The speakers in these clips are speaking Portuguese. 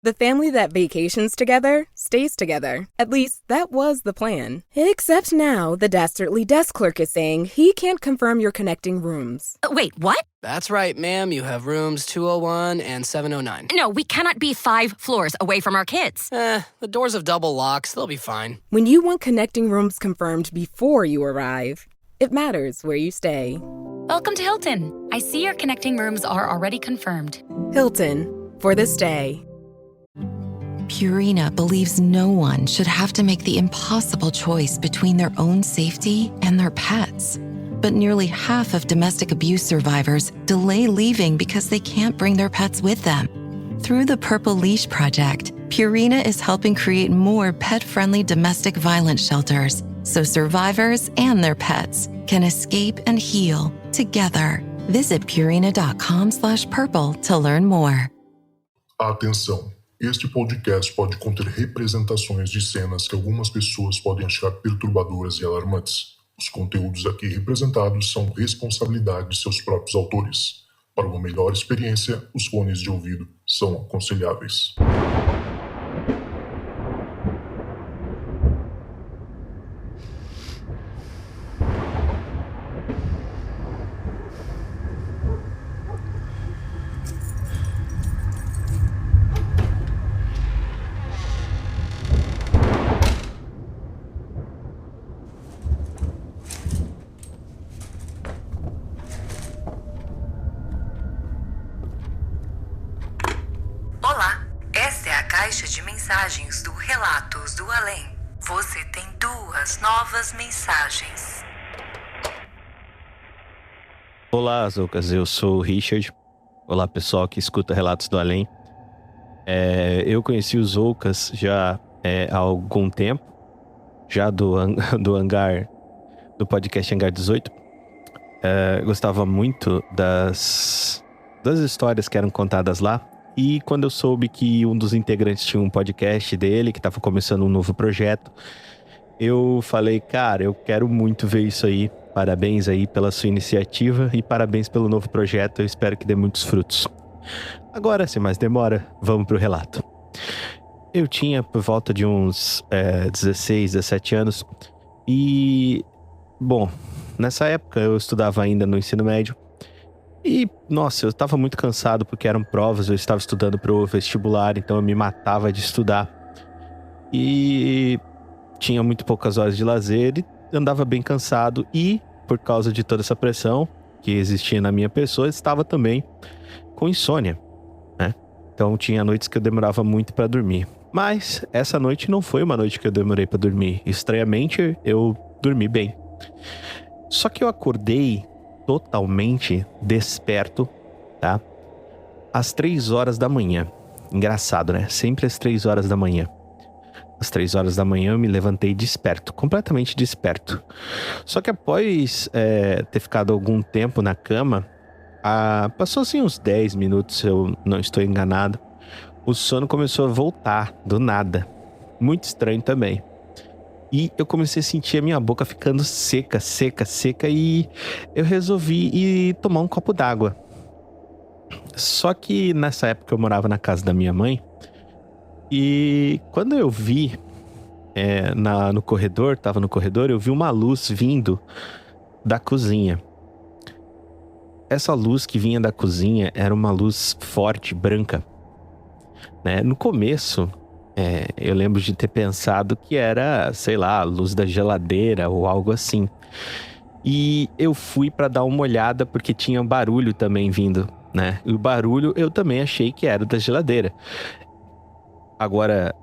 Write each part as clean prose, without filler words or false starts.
The family that vacations together stays together. At least, that was the plan. Except now, the Dastardly desk clerk is saying he can't confirm your connecting rooms. Wait, what? That's right, ma'am. You have rooms 201 and 709. No, we cannot be 5 floors away from our kids. The doors have double locks. They'll be fine. When you want connecting rooms confirmed before you arrive, it matters where you stay. Welcome to Hilton. I see your connecting rooms are already confirmed. Hilton, for the stay. Purina believes no one should have to make the impossible choice between their own safety and their pets. But nearly half of domestic abuse survivors delay leaving because they can't bring their pets with them. Through the Purple Leash Project, Purina is helping create more pet-friendly domestic violence shelters so survivors and their pets can escape and heal together. Visit purina.com/purple to learn more. Atenção! Este podcast pode conter representações de cenas que algumas pessoas podem achar perturbadoras e alarmantes. Os conteúdos aqui representados são responsabilidade de seus próprios autores. Para uma melhor experiência, os fones de ouvido são aconselháveis. Olá, esta é a caixa de mensagens do Relatos do Além. Você tem 2 novas mensagens. Olá, Zoucas, eu sou o Richard. Olá, pessoal que escuta Relatos do Além. Eu conheci os Zoucas já há algum tempo, já do hangar, do podcast Hangar 18. Gostava muito das histórias que eram contadas lá. E quando eu soube que um dos integrantes tinha um podcast dele, que estava começando um novo projeto, eu falei, cara, eu quero muito ver isso aí. Parabéns aí pela sua iniciativa e parabéns pelo novo projeto. Eu espero que dê muitos frutos. Agora, sem mais demora, vamos pro relato. Eu tinha por volta de uns 16, 17 anos. E, bom, nessa época eu estudava ainda no ensino médio. E, nossa, eu estava muito cansado porque eram provas, eu estava estudando para o vestibular, então eu me matava de estudar. E tinha muito poucas horas de lazer e andava bem cansado. E, por causa de toda essa pressão que existia na minha pessoa, eu estava também com insônia, né? Então tinha noites que eu demorava muito para dormir. Mas essa noite não foi uma noite que eu demorei para dormir. Estranhamente, eu dormi bem. Só que eu acordei totalmente desperto, tá? Às 3 horas da manhã. Engraçado, né? Sempre às 3 horas da manhã. Às 3 horas da manhã eu me levantei desperto, completamente desperto. Só que após ter ficado algum tempo na cama, passou assim uns 10 minutos, se eu não estou enganado, o sono começou a voltar, do nada. Muito estranho também. E eu comecei a sentir a minha boca ficando seca, e eu resolvi ir tomar um copo d'água. Só que nessa época eu morava na casa da minha mãe. E quando eu vi no corredor, tava no corredor, eu vi uma luz vindo da cozinha. Essa luz que vinha da cozinha era uma luz forte, branca, né? No começo, eu lembro de ter pensado que era, sei lá, a luz da geladeira ou algo assim. E eu fui pra dar uma olhada porque tinha barulho também vindo, né? E o barulho eu também achei que era da geladeira. Agora,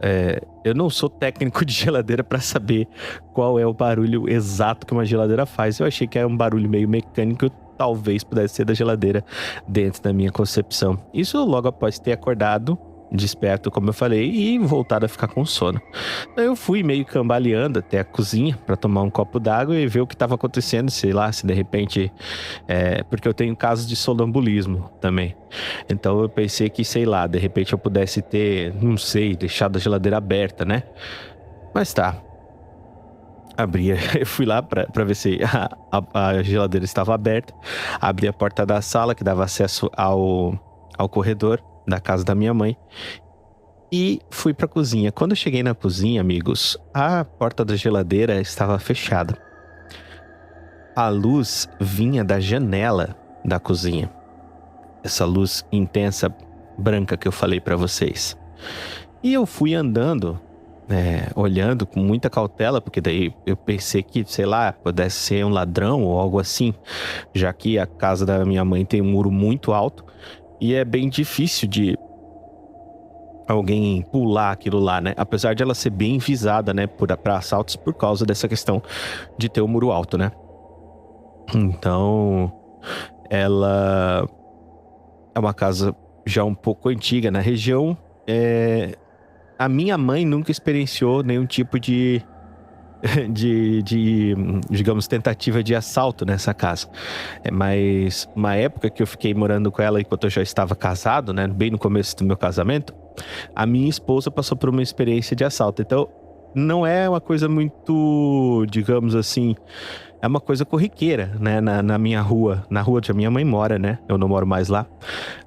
eu não sou técnico de geladeira pra saber qual é o barulho exato que uma geladeira faz. Eu achei que era um barulho meio mecânico, talvez pudesse ser da geladeira dentro da minha concepção. Isso logo após ter acordado desperto, como eu falei, e voltado a ficar com sono. Eu fui meio cambaleando até a cozinha para tomar um copo d'água e ver o que estava acontecendo, sei lá, se de repente... porque eu tenho casos de sonambulismo também. Então eu pensei que, sei lá, de repente eu pudesse ter, não sei, deixado a geladeira aberta, né? Mas tá. Eu fui lá pra ver se a geladeira estava aberta. Abri a porta da sala que dava acesso ao corredor da casa da minha mãe. e fui pra cozinha. Quando eu cheguei na cozinha, amigos, a porta da geladeira estava fechada. A luz vinha da janela da cozinha. Essa luz intensa, branca que eu falei pra vocês. E eu fui andando, olhando com muita cautela, porque daí eu pensei que, sei lá, pudesse ser um ladrão ou algo assim, já que a casa da minha mãe tem um muro muito alto e é bem difícil de alguém pular aquilo lá, né? Apesar de ela ser bem visada, né, para assaltos por causa dessa questão de ter o muro alto, né? Então, ela é uma casa já um pouco antiga na região. A minha mãe nunca experienciou nenhum tipo de digamos, tentativa de assalto nessa casa. Mas uma época que eu fiquei morando com ela enquanto eu já estava casado, né, bem no começo do meu casamento, a minha esposa passou por uma experiência de assalto. Então, não é uma coisa muito, digamos assim, é uma coisa corriqueira, né, na minha rua, na rua onde a minha mãe mora, né, eu não moro mais lá.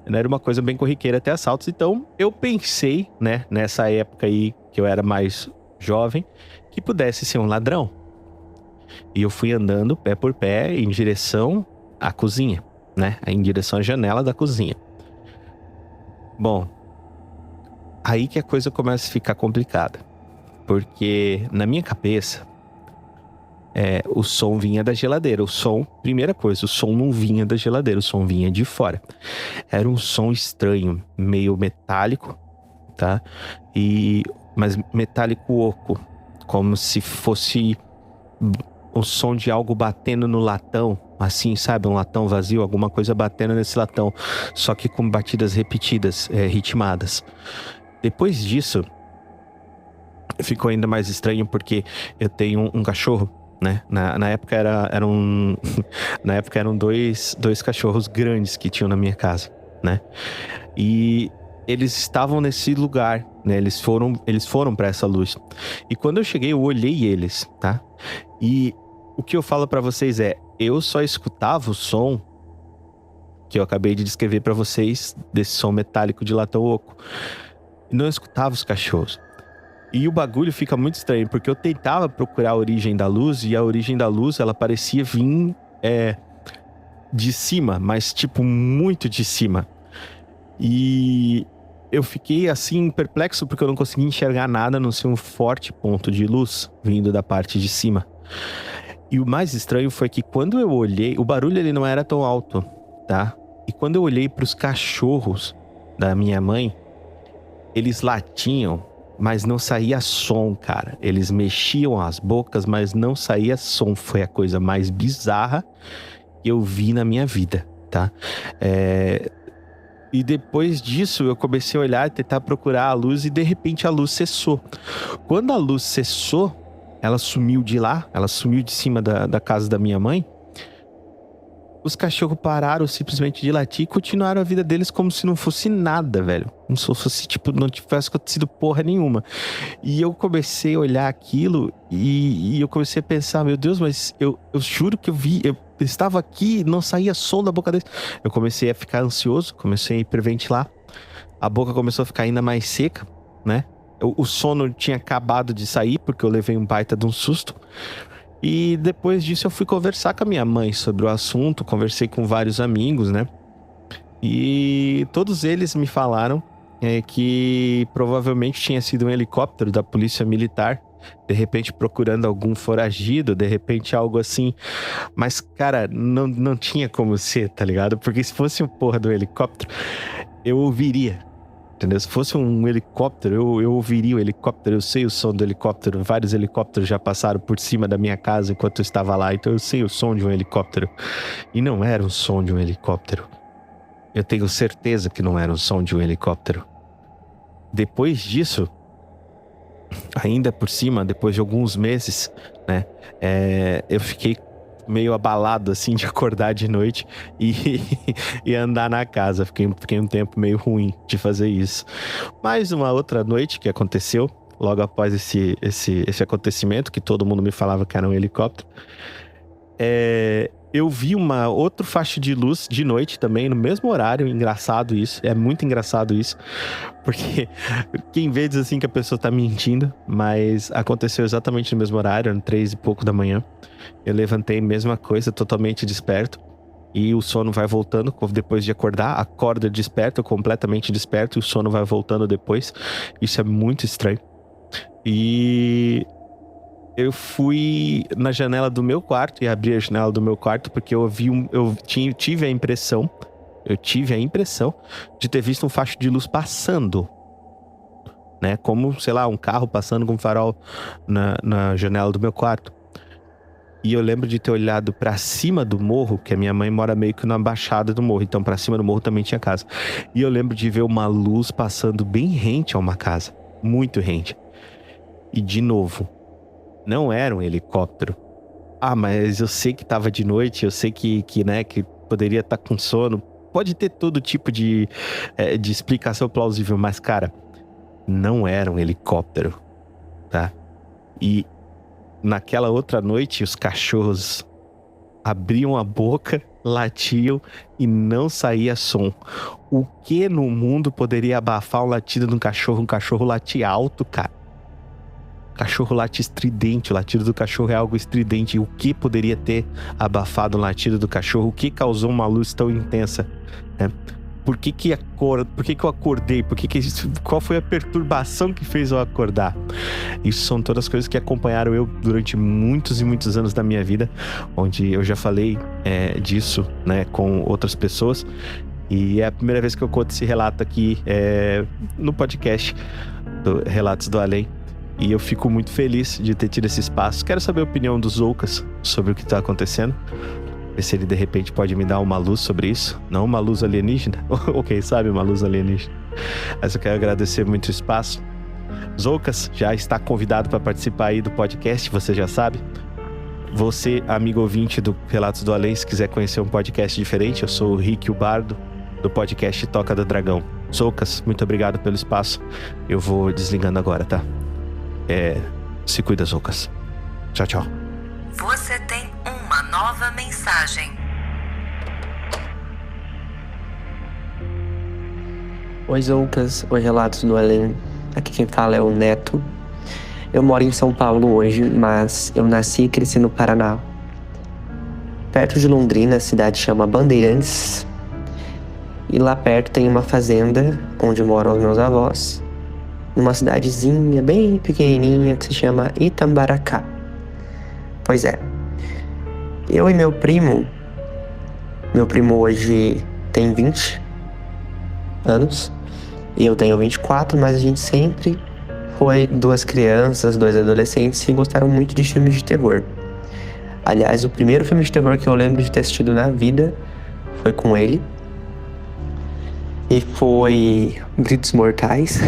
Era uma coisa bem corriqueira ter assaltos. Então, eu pensei, né, nessa época aí que eu era mais jovem, que pudesse ser um ladrão. E eu fui andando pé por pé em direção à cozinha, né? Em direção à janela da cozinha. Bom, aí que a coisa começa a ficar complicada. Porque na minha cabeça, o som vinha da geladeira. O som, primeira coisa, o som não vinha da geladeira, o som vinha de fora. Era um som estranho, meio metálico, tá? Mas metálico oco. Como se fosse o som de algo batendo no latão. Assim, sabe? Um latão vazio, alguma coisa batendo nesse latão. Só que com batidas repetidas, ritmadas. Depois disso, ficou ainda mais estranho porque eu tenho um cachorro, né? Na época na época eram dois cachorros grandes que tinham na minha casa, né? E eles estavam nesse lugar, né? Eles foram para essa luz. E quando eu cheguei, eu olhei eles, tá? E o que eu falo para vocês eu só escutava o som que eu acabei de descrever para vocês, desse som metálico de latão oco. E não escutava os cachorros. E o bagulho fica muito estranho, porque eu tentava procurar a origem da luz, e a origem da luz, ela parecia vir de cima, mas tipo muito de cima. E eu fiquei assim perplexo porque eu não conseguia enxergar nada, a não ser um forte ponto de luz vindo da parte de cima. E o mais estranho foi que quando eu olhei, o barulho ele não era tão alto, tá? E quando eu olhei para os cachorros da minha mãe, eles latiam, mas não saía som, cara. Eles mexiam as bocas, mas não saía som. Foi a coisa mais bizarra que eu vi na minha vida, tá? E depois disso eu comecei a olhar e tentar procurar a luz, e de repente a luz cessou. Quando a luz cessou, ela sumiu de lá, ela sumiu de cima da casa da minha mãe. Os cachorros pararam simplesmente de latir e continuaram a vida deles como se não fosse nada, velho. Como se fosse, tipo, não tivesse acontecido porra nenhuma. E eu comecei a olhar aquilo e eu comecei a pensar, meu Deus, mas eu juro que eu estava aqui e não saía som da boca deles. Eu comecei a ficar ansioso, comecei a hiperventilar. A boca começou a ficar ainda mais seca, né? O sono tinha acabado de sair porque eu levei um baita de um susto. E depois disso eu fui conversar com a minha mãe sobre o assunto, conversei com vários amigos, né? E todos eles me falaram que provavelmente tinha sido um helicóptero da polícia militar, de repente procurando algum foragido, de repente algo assim. Mas, cara, não tinha como ser, tá ligado? Porque se fosse um porra do helicóptero, eu ouviria. Entendeu? Se fosse um helicóptero, eu ouviria o helicóptero, eu sei o som do helicóptero. Vários helicópteros já passaram por cima da minha casa enquanto eu estava lá, então eu sei o som de um helicóptero. E não era o som de um helicóptero. Eu tenho certeza que não era o som de um helicóptero. Depois disso, ainda por cima, depois de alguns meses, né, eu fiquei meio abalado, assim, de acordar de noite e andar na casa. Fiquei um tempo meio ruim de fazer isso. Mas uma outra noite que aconteceu, logo após esse acontecimento, que todo mundo me falava que era um helicóptero, eu vi uma outro faixa de luz de noite também, no mesmo horário. Engraçado isso, é muito engraçado isso. Porque quem vê diz assim que a pessoa tá mentindo, mas aconteceu exatamente no mesmo horário, eram 3 e pouco da manhã. Eu levantei, mesma coisa, totalmente desperto. E o sono vai voltando depois de acordar. Acorda desperto, completamente desperto, e o sono vai voltando depois. Isso é muito estranho. E eu fui na janela do meu quarto e abri a janela do meu quarto porque eu tive a impressão de ter visto um facho de luz passando, né? Como, sei lá, um carro passando com um farol na janela do meu quarto. E eu lembro de ter olhado pra cima do morro, que a minha mãe mora meio que na baixada do morro, então pra cima do morro também tinha casa. E eu lembro de ver uma luz passando bem rente a uma casa, muito rente. E de novo, não era um helicóptero. Ah, mas eu sei que tava de noite, eu sei que poderia estar com sono. Pode ter todo tipo de explicação plausível, mas, cara, não era um helicóptero, tá? E naquela outra noite, os cachorros abriam a boca, latiam e não saía som. O que no mundo poderia abafar o latido de um cachorro? Um cachorro late alto, cara. Cachorro late estridente, o latido do cachorro é algo estridente. O que poderia ter abafado o latido do cachorro? O que causou uma luz tão intensa? Por que eu acordei? Qual foi a perturbação que fez eu acordar? Isso são todas as coisas que acompanharam eu durante muitos e muitos anos da minha vida, onde eu já falei disso, né, com outras pessoas. E é a primeira vez que eu conto esse relato aqui no podcast do Relatos do Além. E eu fico muito feliz de ter tido esse espaço. Quero saber a opinião dos Zoukas sobre o que está acontecendo. Ver se ele de repente pode me dar uma luz sobre isso. Não uma luz alienígena, ou quem sabe uma luz alienígena. Mas eu quero agradecer muito o espaço. Zoukas já está convidado para participar aí do podcast, você já sabe. Você, amigo ouvinte do Relatos do Além, se quiser conhecer um podcast diferente, eu sou o Rick, o Bardo, do podcast Toca do Dragão. Zoukas, muito obrigado pelo espaço. Eu vou desligando agora, tá? Se cuida, Zoukas. Tchau, tchau. Você tem uma nova mensagem. Oi, Zoukas. Oi, Relatos do Além. Aqui quem fala é o Neto. Eu moro em São Paulo hoje, mas eu nasci e cresci no Paraná. Perto de Londrina, a cidade chama Bandeirantes. E lá perto tem uma fazenda onde moram os meus avós. Numa cidadezinha bem pequenininha que se chama Itambaracá. Pois é. Eu e meu primo hoje tem 20 anos e eu tenho 24, mas a gente sempre foi 2 crianças, 2 adolescentes que gostaram muito de filmes de terror. Aliás, o primeiro filme de terror que eu lembro de ter assistido na vida foi com ele. E foi Gritos Mortais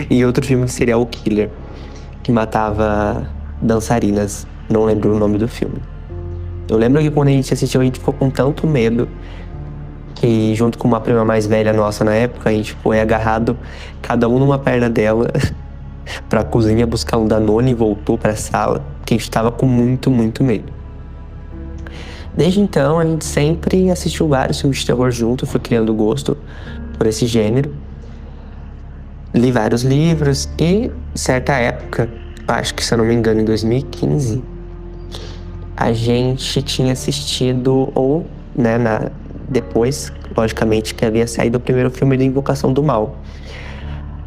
e outro filme de serial killer que matava dançarinas. Não lembro o nome do filme. Eu lembro que quando a gente assistiu, a gente ficou com tanto medo que, junto com uma prima mais velha nossa na época, a gente foi agarrado, cada um numa perna dela, pra cozinha buscar um Danone e voltou pra sala, porque a gente tava com muito, muito medo. Desde então, a gente sempre assistiu vários filmes de terror junto, foi criando gosto por esse gênero. Li vários livros e, certa época, acho que se eu não me engano, em 2015, a gente tinha assistido, ou, né, depois, logicamente, que havia saído o primeiro filme de Invocação do Mal.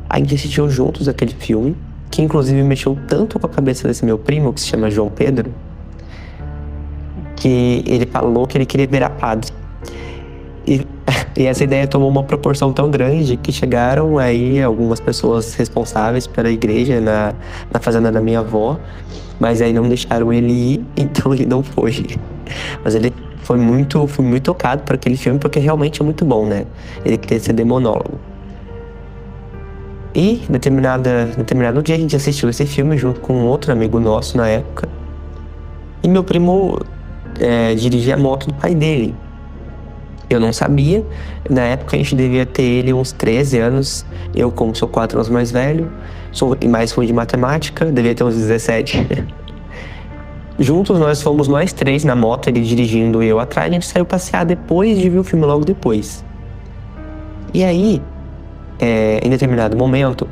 A gente assistiu juntos aquele filme, que inclusive mexeu tanto com a cabeça desse meu primo, que se chama João Pedro, que ele falou que ele queria virar padre. E essa ideia tomou uma proporção tão grande que chegaram aí algumas pessoas responsáveis pela igreja na fazenda da minha avó, mas aí não deixaram ele ir, então ele não foi. Mas ele foi muito tocado por aquele filme, porque realmente é muito bom, né? Ele queria ser demonólogo. E, determinado dia, a gente assistiu esse filme junto com outro amigo nosso na época. E meu primo dirigia a moto do pai dele. Eu não sabia. Na época a gente devia ter ele uns 13 anos. Eu, como sou 4 anos mais velho, sou mais ruim de matemática, devia ter uns 17. Juntos nós fomos nós 3 na moto, ele dirigindo e eu atrás. A gente saiu passear depois de ver o filme, logo depois. E aí, em determinado momento,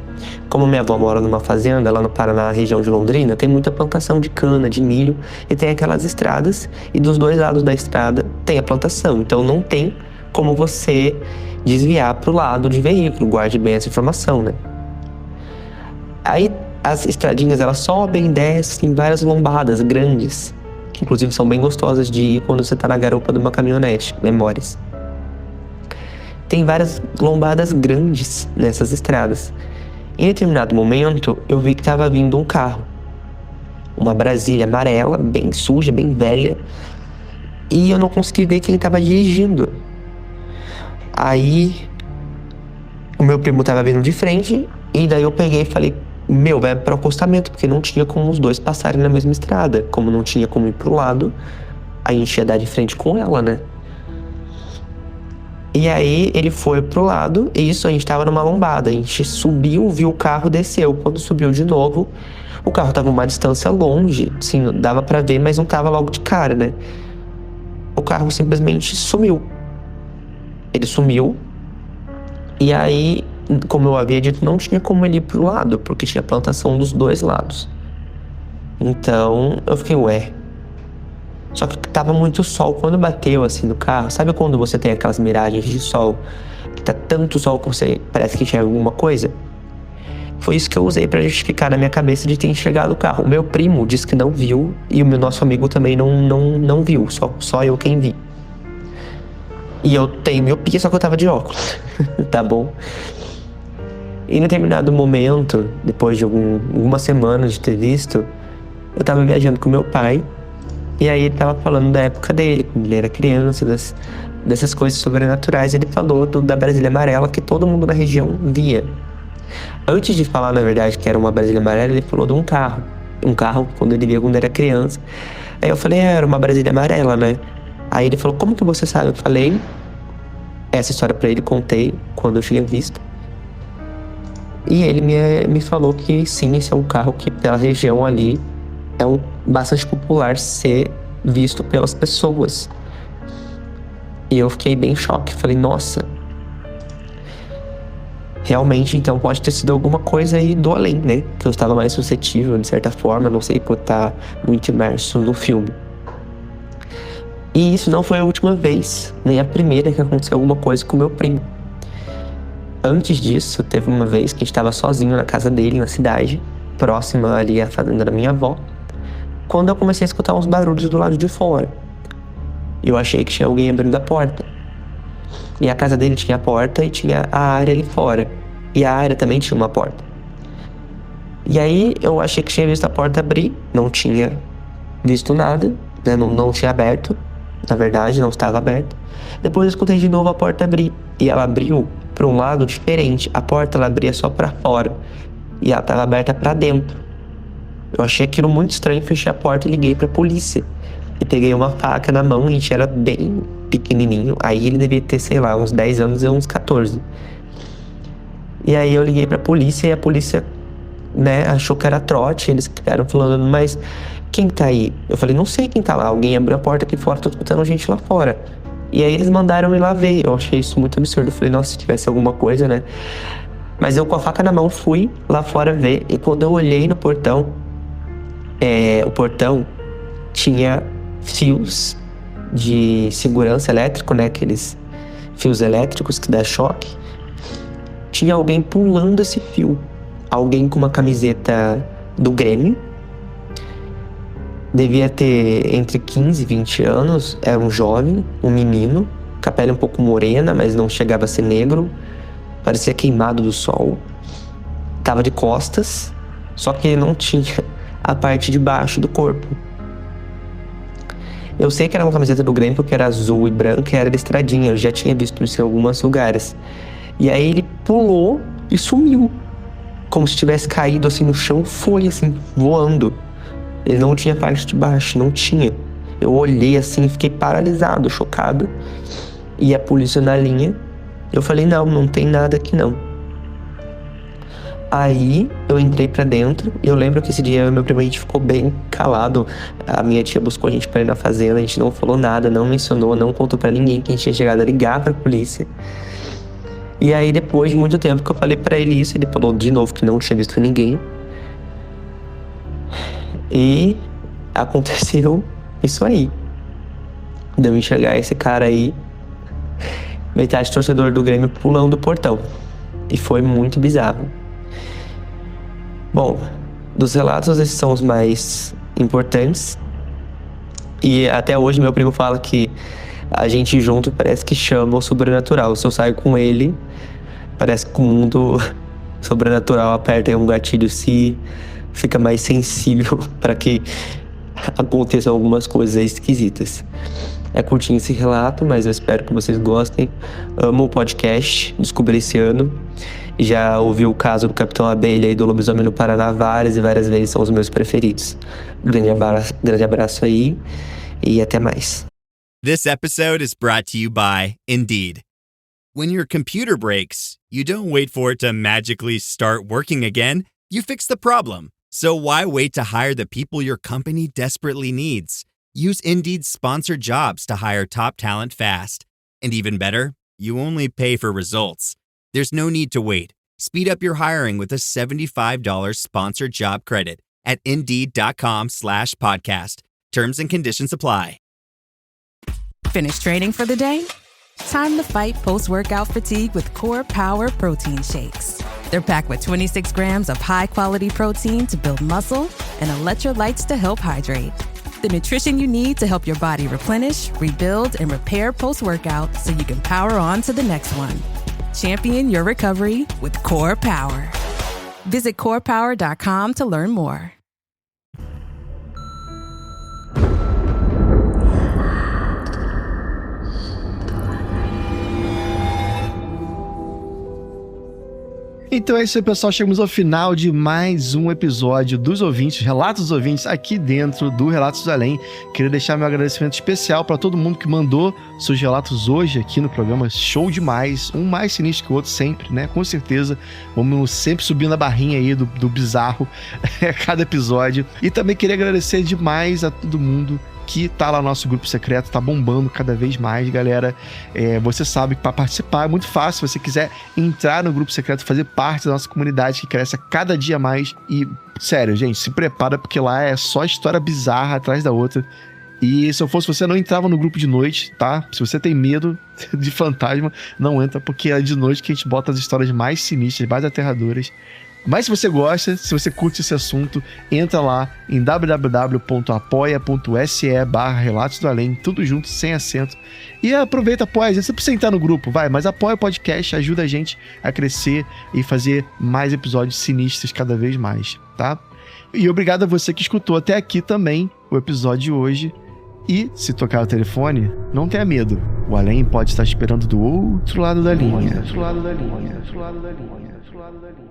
como minha avó mora numa fazenda lá no Paraná, região de Londrina, tem muita plantação de cana, de milho, e tem aquelas estradas, e dos 2 lados da estrada tem a plantação. Então não tem como você desviar pro lado de veículo, guarde bem essa informação, né? Aí as estradinhas, elas sobem, descem, tem várias lombadas grandes, que inclusive são bem gostosas de ir quando você tá na garupa de uma caminhonete, memórias. Tem várias lombadas grandes nessas estradas. Em determinado momento, eu vi que estava vindo um carro. Uma Brasília amarela, bem suja, bem velha. E eu não consegui ver quem estava dirigindo. Aí, o meu primo estava vindo de frente. E daí eu peguei e falei, vai para o acostamento. Porque não tinha como os 2 passarem na mesma estrada. Como não tinha como ir pro lado, a gente ia dar de frente com ela, né? E aí ele foi pro lado, e isso, a gente tava numa lombada. A gente subiu, viu o carro, desceu. Quando subiu de novo, o carro tava uma distância longe, assim, dava pra ver, mas não tava logo de cara, né? O carro simplesmente sumiu. Ele sumiu, e aí, como eu havia dito, não tinha como ele ir pro lado, porque tinha plantação dos 2 lados. Então, eu fiquei, Só que tava muito sol. Quando bateu assim no carro, sabe quando você tem aquelas miragens de sol, que tá tanto sol que você parece que enxerga alguma coisa? Foi isso que eu usei pra justificar na minha cabeça de ter enxergado o carro. O meu primo disse que não viu, e o meu nosso amigo também não viu, só eu quem vi. E eu tenho miopia, só que eu tava de óculos, tá bom? E em determinado momento, depois de algumas semanas de ter visto, eu tava viajando com meu pai. E aí ele tava falando da época dele, quando ele era criança, dessas coisas sobrenaturais. Ele falou da Brasília amarela, que todo mundo na região via. Antes de falar, na verdade, que era uma Brasília amarela, ele falou de um carro. Um carro, quando ele via quando era criança. Aí eu falei, era uma Brasília amarela, né? Aí ele falou, como que você sabe? Eu falei essa história pra ele, contei quando eu tinha visto. E ele me falou que sim, esse é um carro que pela região ali é bastante popular ser visto pelas pessoas. E eu fiquei bem em choque. Falei, nossa, realmente então pode ter sido alguma coisa aí do além, né? Que eu estava mais suscetível, de certa forma, não sei, por estar muito imerso no filme. E isso não foi a última vez, nem a primeira que aconteceu alguma coisa com meu primo. Antes disso, teve uma vez que a gente estava sozinho na casa dele, na cidade, próxima ali à fazenda da minha avó, quando eu comecei a escutar uns barulhos do lado de fora. Eu achei que tinha alguém abrindo a porta. E a casa dele tinha a porta e tinha a área ali fora. E a área também tinha uma porta. E aí eu achei que tinha visto a porta abrir. Não tinha visto nada, né? Não tinha aberto. Na verdade, não estava aberto. Depois eu escutei de novo a porta abrir. E ela abriu para um lado diferente. A porta ela abria só para fora. E ela estava aberta para dentro. Eu achei aquilo muito estranho, fechei a porta e liguei pra polícia. E peguei uma faca na mão, a gente era bem pequenininho. Aí ele devia ter, sei lá, uns 10 anos e uns 14. E aí eu liguei pra polícia e a polícia, né, achou que era trote. Eles ficaram falando, mas quem tá aí? Eu falei, não sei quem tá lá. Alguém abriu a porta aqui fora, tô escutando gente lá fora. E aí eles mandaram ir lá ver. Eu achei isso muito absurdo. Eu falei, nossa, se tivesse alguma coisa, né? Mas eu com a faca na mão fui lá fora ver. E quando eu olhei no portão, o portão tinha fios de segurança elétrico, né? Aqueles fios elétricos que dá choque. Tinha alguém pulando esse fio. Alguém com uma camiseta do Grêmio. Devia ter entre 15 e 20 anos. Era um jovem, um menino. Com a pele um pouco morena, mas não chegava a ser negro. Parecia queimado do sol. Tava de costas. Só que ele não tinha a parte de baixo do corpo. Eu sei que era uma camiseta do Grêmio porque era azul e branca e era listradinha. Eu já tinha visto isso em alguns lugares. E aí ele pulou e sumiu. Como se tivesse caído assim no chão, foi assim, voando. Ele não tinha parte de baixo, não tinha. Eu olhei assim, fiquei paralisado, chocado. E a polícia na linha. Eu falei, não tem nada aqui não. Aí eu entrei pra dentro e eu lembro que esse dia eu e meu primo, a gente ficou bem calado. A minha tia buscou a gente pra ir na fazenda, a gente não falou nada, não mencionou, não contou pra ninguém que a gente tinha chegado a ligar pra polícia. E aí depois de muito tempo que eu falei pra ele isso, ele falou de novo que não tinha visto ninguém. E aconteceu isso aí. De eu enxergar esse cara aí, metade torcedor do Grêmio pulando do portão. E foi muito bizarro. Bom, dos relatos esses são os mais importantes. E até hoje meu primo fala que a gente junto parece que chama o sobrenatural. Se eu saio com ele, parece que o mundo sobrenatural aperta em um gatilho, se fica mais sensível para que aconteçam algumas coisas esquisitas. É curtinho esse relato, mas eu espero que vocês gostem. Amo o podcast, descobri esse ano. Já ouvi o caso do Capitão Abelha e do Lobisomem no Paraná várias e várias vezes, são os meus preferidos. Grande abraço aí e até mais. This episode is brought to you by Indeed. When your computer breaks, you don't wait for it to magically start working again. You fix the problem. So why wait to hire the people your company desperately needs? Use Indeed's sponsored jobs to hire top talent fast. And even better, you only pay for results. There's no need to wait. Speed up your hiring with a $75 sponsored job credit at Indeed.com/podcast. Terms and conditions apply. Finished training for the day? Time to fight post-workout fatigue with Core Power Protein Shakes. They're packed with 26 grams of high-quality protein to build muscle and electrolytes to help hydrate. The nutrition you need to help your body replenish, rebuild, and repair post-workout so you can power on to the next one. Champion your recovery with Core Power. Visit corepower.com to learn more. Então é isso aí, pessoal. Chegamos ao final de mais um episódio dos ouvintes, Relatos dos Ouvintes, aqui dentro do Relatos do Além. Queria deixar meu agradecimento especial para todo mundo que mandou seus relatos hoje aqui no programa. Show demais. Um mais sinistro que o outro sempre, né? Com certeza. Vamos sempre subindo a barrinha aí do bizarro a cada episódio. E também queria agradecer demais a todo mundo que tá lá no nosso grupo secreto, tá bombando cada vez mais, galera. Você sabe que para participar é muito fácil. Se você quiser entrar no grupo secreto, fazer parte da nossa comunidade que cresce a cada dia mais. E, sério, gente, se prepara, porque lá é só história bizarra atrás da outra. E se eu fosse você, não entrava no grupo de noite, tá? Se você tem medo de fantasma, não entra, porque é de noite que a gente bota as histórias mais sinistras, mais aterradoras. Mas se você gosta, se você curte esse assunto, entra lá em www.apoia.se/Relatos do Além, tudo junto, sem acento. E aproveita, apoia. Você precisa entrar no grupo, vai, mas apoia o podcast, ajuda a gente a crescer e fazer mais episódios sinistros cada vez mais, tá? E obrigado a você que escutou até aqui também o episódio de hoje. E, se tocar o telefone, não tenha medo. O Além pode estar esperando do outro lado da linha. Do outro lado da linha. Do outro lado da linha. Do outro lado da linha. Do outro lado da linha.